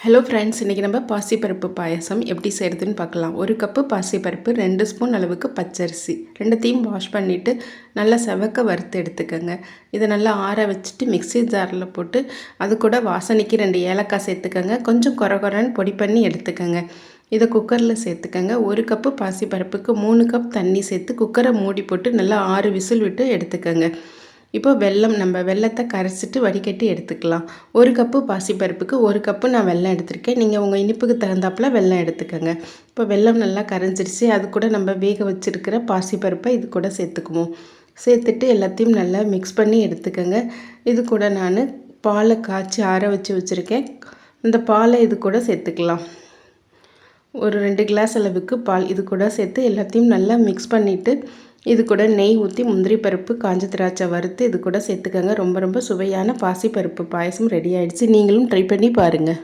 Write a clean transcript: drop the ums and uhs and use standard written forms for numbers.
Hello friends, இன்றைக்கி நம்ம பாசிப்பருப்பு பாயசம் எப்படி செய்கிறதுன்னு பார்க்கலாம். ஒரு கப்பு பாசிப்பருப்பு, 2 ஸ்பூன் அளவுக்கு பச்சரிசி, ரெண்டுத்தையும் வாஷ் பண்ணிவிட்டு நல்லா செவக்க வறுத்து எடுத்துக்கோங்க. இதை நல்லா ஆற வச்சுட்டு மிக்ஸி ஜாரில் போட்டு அது கூட வாசனைக்கு 2 ஏலக்காய் சேர்த்துக்கோங்க. கொஞ்சம் கொரன்னு பொடி பண்ணி எடுத்துக்கோங்க. இதை குக்கரில் சேர்த்துக்கோங்க. ஒரு கப்பு பாசிப்பருப்புக்கு 3 கப் தண்ணி சேர்த்து குக்கரை மூடி போட்டு நல்லா 6 விசில் விட்டு எடுத்துக்கோங்க. இப்போ நம்ம வெல்லத்தை கரைச்சிட்டு வடிகட்டி எடுத்துக்கலாம். ஒரு கப்பு பாசிப்பருப்புக்கு 1 கப்பு நான் வெல்லம் எடுத்திருக்கேன். நீங்கள் உங்கள் இனிப்புக்கு தகுந்தாப்புல வெல்லம் எடுத்துக்கோங்க. இப்போ வெல்லம் நல்லா கரைஞ்சிருச்சு. அது கூட நம்ம வேக வச்சுருக்கிற பாசிப்பருப்பை இது கூட சேர்த்துக்குவோம். சேர்த்துட்டு எல்லாத்தையும் நல்லா மிக்ஸ் பண்ணி எடுத்துக்கோங்க. இது கூட நான் பாலை காய்ச்சி ஆற வச்சு வச்சுருக்கேன். இந்த பாலை இது கூட சேர்த்துக்கலாம். ஒரு 2 கிளாஸ் அளவுக்கு பால் இது கூட சேர்த்து எல்லாத்தையும் நல்லா மிக்ஸ் பண்ணிவிட்டு இது கூட நெய் ஊற்றி முந்திரி பருப்பு, காஞ்ச திராட்சை வறுத்து இது கூட சேர்த்துக்கோங்க. ரொம்ப சுவையான பாசிப்பருப்பு பாயசம் ரெடி ஆகிடுச்சு. நீங்களும் ட்ரை பண்ணி பாருங்கள்.